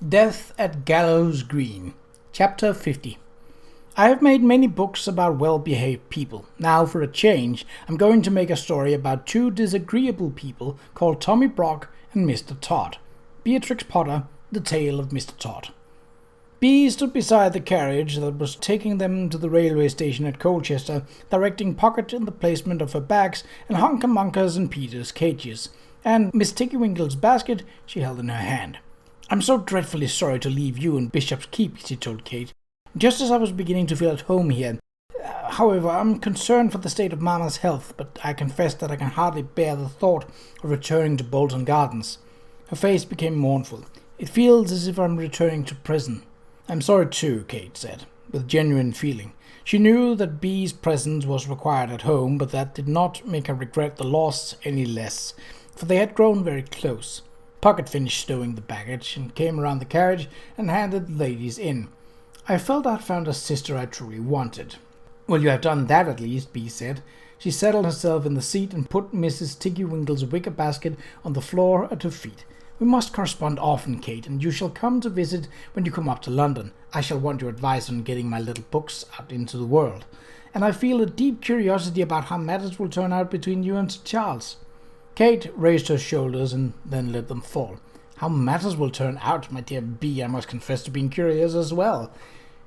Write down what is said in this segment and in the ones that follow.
Death at Gallows Green. Chapter 50. I have made many books about well-behaved people. Now, for a change, I'm going to make a story about two disagreeable people called Tommy Brock and Mr. Todd. Beatrix Potter, The Tale of Mr. Todd. B stood beside the carriage that was taking them to the railway station at Colchester, directing Pocket in the placement of her bags and Hunker-Munker's and Peter's cages, and Miss Tiggywinkle's basket she held in her hand. "I'm so dreadfully sorry to leave you in Bishop's Keep," she told Kate, "just as I was beginning to feel at home here. However, I'm concerned for the state of Mamma's health, but I confess that I can hardly bear the thought of returning to Bolton Gardens." Her face became mournful. "It feels as if I'm returning to prison." "I'm sorry too," Kate said, with genuine feeling. She knew that B's presence was required at home, but that did not make her regret the loss any less, for they had grown very close. Pocket finished stowing the baggage and came around the carriage and handed the ladies in. "I felt I'd found a sister I truly wanted." "Well, you have done that at least," Bee said. She settled herself in the seat and put Mrs. Tiggywinkle's wicker basket on the floor at her feet. "We must correspond often, Kate, and you shall come to visit when you come up to London. I shall want your advice on getting my little books out into the world. And I feel a deep curiosity about how matters will turn out between you and Sir Charles." Kate raised her shoulders and then let them fall. "How matters will turn out, my dear Bee, I must confess to being curious as well."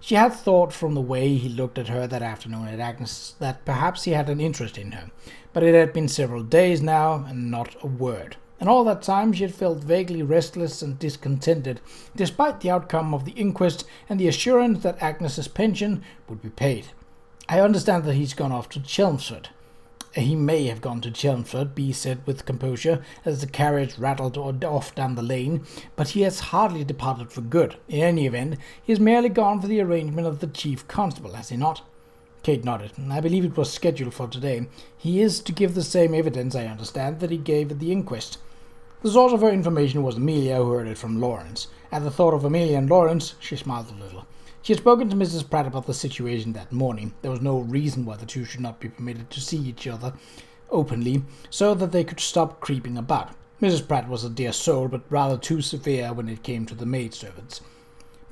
She had thought from the way he looked at her that afternoon at Agnes that perhaps he had an interest in her, but it had been several days now and not a word. And all that time she had felt vaguely restless and discontented, despite the outcome of the inquest and the assurance that Agnes's pension would be paid. "I understand that he's gone off to Chelmsford." "He may have gone to Chelmsford," Bee said with composure, as the carriage rattled off down the lane, "but he has hardly departed for good. In any event, he has merely gone for the arrangement of the chief constable, has he not?" Kate nodded. "I believe it was scheduled for today. He is to give the same evidence, I understand, that he gave at the inquest." The source of her information was Amelia, who heard it from Lawrence. At the thought of Amelia and Lawrence, she smiled a little. She had spoken to Mrs. Pratt about the situation that morning. There was no reason why the two should not be permitted to see each other openly, so that they could stop creeping about. Mrs. Pratt was a dear soul, but rather too severe when it came to the maidservants.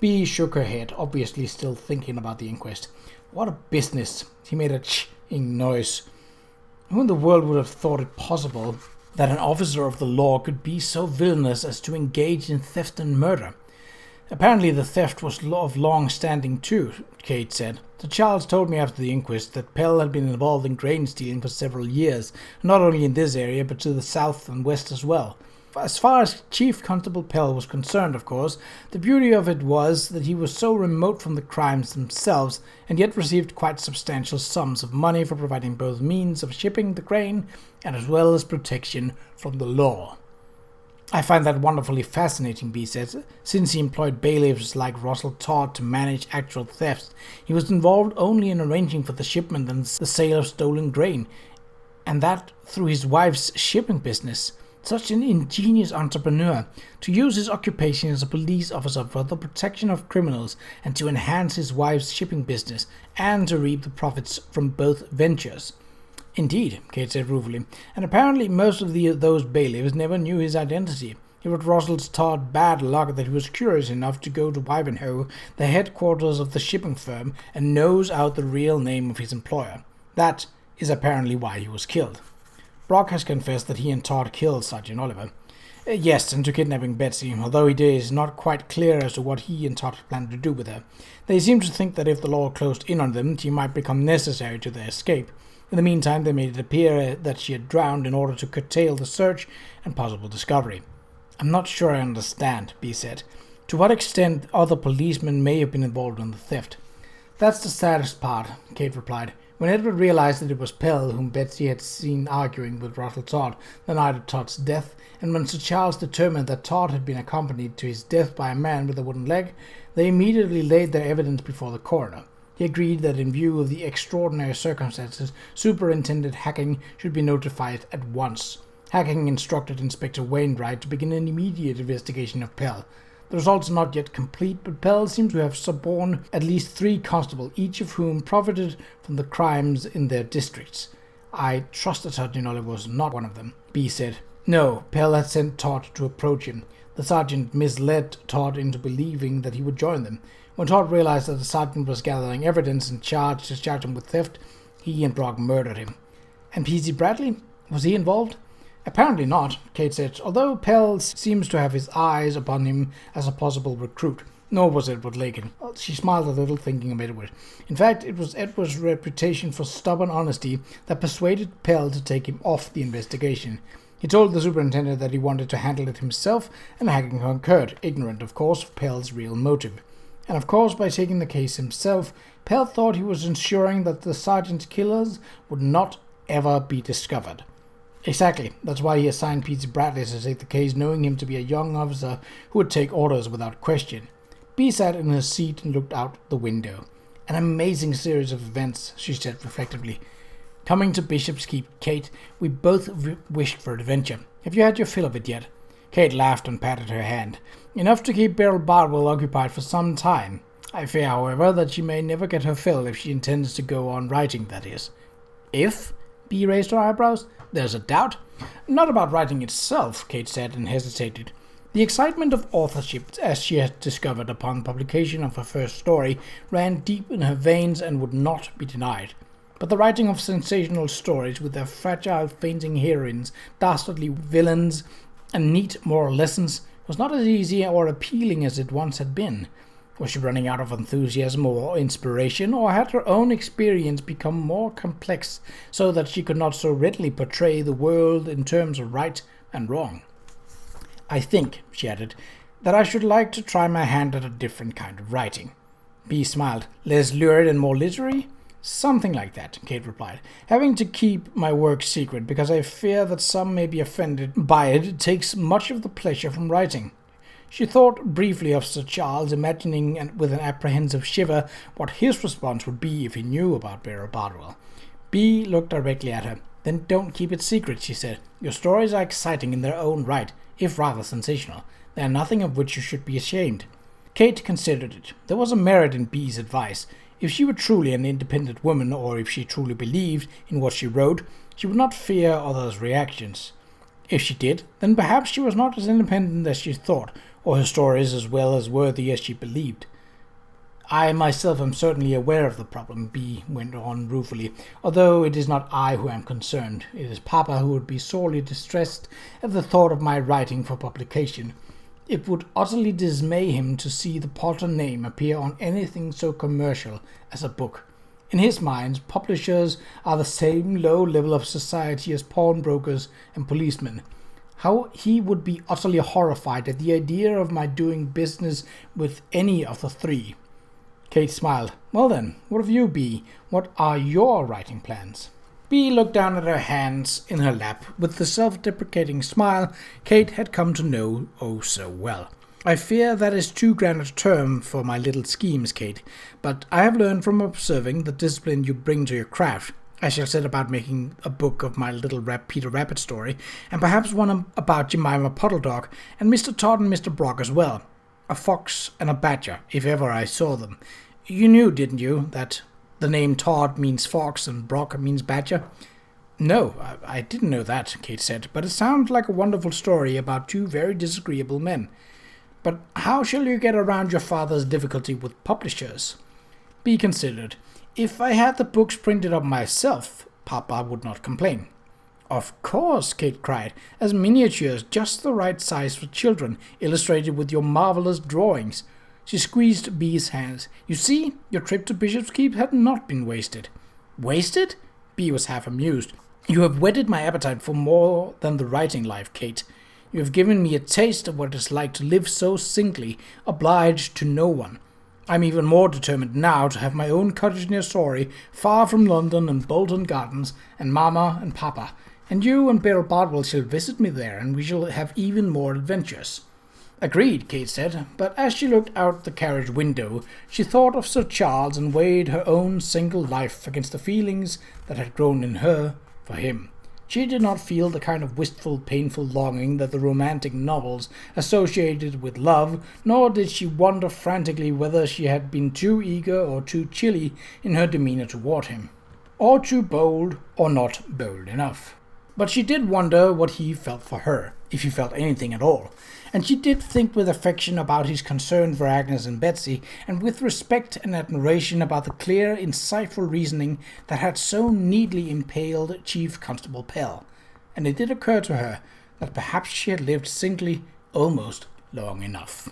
Bee shook her head, obviously still thinking about the inquest. "What a business!" He made a ch-ing noise. Who in the world would have thought it possible that an officer of the law could be so villainous as to engage in theft and murder? "Apparently the theft was of long standing too," Kate said. "Sir Charles told me after the inquest that Pell had been involved in grain stealing for several years, not only in this area but to the south and west as well. As far as Chief Constable Pell was concerned, of course, the beauty of it was that he was so remote from the crimes themselves, and yet received quite substantial sums of money for providing both means of shipping the grain and as well as protection from the law." "I find that wonderfully fascinating," Bee said. "Since he employed bailiffs like Russell Todd to manage actual thefts, he was involved only in arranging for the shipment and the sale of stolen grain, and that through his wife's shipping business. Such an ingenious entrepreneur, to use his occupation as a police officer for the protection of criminals and to enhance his wife's shipping business, and to reap the profits from both ventures." "Indeed," Kate said ruefully, "and apparently most of those bailiffs never knew his identity. It was Russell Todd bad luck that he was curious enough to go to Ivanhoe, the headquarters of the shipping firm, and nose out the real name of his employer. That is apparently why he was killed. Brock has confessed that he and Todd killed Sergeant Oliver." "Yes, and to kidnapping Betsy, although it is not quite clear as to what he and Todd planned to do with her. They seem to think that if the law closed in on them, she might become necessary to their escape. In the meantime, they made it appear that she had drowned in order to curtail the search and possible discovery." "I'm not sure I understand," Bee said. "To what extent other policemen may have been involved in the theft?" "That's the saddest part," Kate replied. "When Edward realized that it was Pell whom Betsy had seen arguing with Russell Todd the night of Todd's death, and when Sir Charles determined that Todd had been accompanied to his death by a man with a wooden leg, they immediately laid their evidence before the coroner. He agreed that in view of the extraordinary circumstances, Superintendent Hacking should be notified at once. Hacking instructed Inspector Wainwright to begin an immediate investigation of Pell. The results are not yet complete, but Pell seems to have suborned at least 3 constables, each of whom profited from the crimes in their districts. I trust that Sergeant Oliver was not one of them," Bee said. "No, Pell had sent Todd to approach him. The sergeant misled Todd into believing that he would join them. When Todd realized that the sergeant was gathering evidence and charged him with theft, he and Brock murdered him. And P.C. Bradley? Was he involved? Apparently not, Kate said, although Pell seems to have his eyes upon him as a possible recruit. Nor was Edward Lakin. She smiled a little, thinking of Edward. In fact, it was Edward's reputation for stubborn honesty that persuaded Pell to take him off the investigation. He told the superintendent that he wanted to handle it himself, and Hagen concurred, ignorant, of course, of Pell's real motive. And of course, by taking the case himself, Pell thought he was ensuring that the sergeant's killers would not ever be discovered. Exactly. That's why he assigned P.C. Bradley to take the case, knowing him to be a young officer who would take orders without question. B sat in her seat and looked out the window. An amazing series of events, she said reflectively. Coming to Bishop's Keep, Kate, we both wished for adventure. Have you had your fill of it yet? Kate laughed and patted her hand. Enough to keep Beryl Bardwell occupied for some time. I fear, however, that she may never get her fill if she intends to go on writing, that is. If? B raised her eyebrows. There's a doubt. Not about writing itself, Kate said, and hesitated. The excitement of authorship, as she had discovered upon publication of her first story, ran deep in her veins and would not be denied. But the writing of sensational stories with their fragile, fainting heroines, dastardly villains, and neat moral lessons was not as easy or appealing as it once had been. Was she running out of enthusiasm or inspiration, or had her own experience become more complex so that she could not so readily portray the world in terms of right and wrong? I think, she added, that I should like to try my hand at a different kind of writing. B smiled. Less lurid and more literary? Something like that, Kate replied. Having to keep my work secret because I fear that some may be offended by it takes much of the pleasure from writing. She thought briefly of Sir Charles, imagining with an apprehensive shiver what his response would be if he knew about Beryl Bardwell. B looked directly at her. Then don't keep it secret, she said. Your stories are exciting in their own right, if rather sensational. They are nothing of which you should be ashamed. Kate considered it. There was a merit in B's advice. If she were truly an independent woman, or if she truly believed in what she wrote, she would not fear others' reactions. If she did, then perhaps she was not as independent as she thought, or her stories as well as worthy as she believed. I myself am certainly aware of the problem, B went on ruefully, although it is not I who am concerned. It is Papa who would be sorely distressed at the thought of my writing for publication. It would utterly dismay him to see the Potter name appear on anything so commercial as a book. In his mind, publishers are the same low level of society as pawnbrokers and policemen. How he would be utterly horrified at the idea of my doing business with any of the three. Kate smiled. Well then, what of you, B? What are your writing plans? B looked down at her hands in her lap with the self-deprecating smile Kate had come to know oh so well. I fear that is too grand a term for my little schemes, Kate, but I have learned from observing the discipline you bring to your craft. I shall set about making a book of my little Peter Rabbit story, and perhaps one about Jemima Puddledog, and Mr. Todd and Mr. Brock as well. A fox and a badger, if ever I saw them. You knew, didn't you, that the name Todd means fox and Brock means badger? No, I didn't know that, Kate said, but it sounds like a wonderful story about two very disagreeable men. But how shall you get around your father's difficulty with publishers? B considered. If I had the books printed up myself, Papa would not complain. Of course, Kate cried, as miniatures just the right size for children, illustrated with your marvelous drawings. She squeezed B's hands. You see, your trip to Bishop's Keep had not been wasted. Wasted? B was half amused. You have whetted my appetite for more than the writing life, Kate. You have given me a taste of what it is like to live so singly, obliged to no one. I'm even more determined now to have my own cottage near Surrey, far from London and Bolton Gardens, and Mamma and Papa. And you and Beryl Bardwell shall visit me there, and we shall have even more adventures. Agreed, Kate said, but as she looked out the carriage window, she thought of Sir Charles and weighed her own single life against the feelings that had grown in her for him. She did not feel the kind of wistful, painful longing that the romantic novels associated with love, nor did she wonder frantically whether she had been too eager or too chilly in her demeanour toward him, or too bold or not bold enough. But she did wonder what he felt for her, if he felt anything at all. And she did think with affection about his concern for Agnes and Betsy, and with respect and admiration about the clear, insightful reasoning that had so neatly impaled Chief Constable Pell. And it did occur to her that perhaps she had lived singly almost long enough.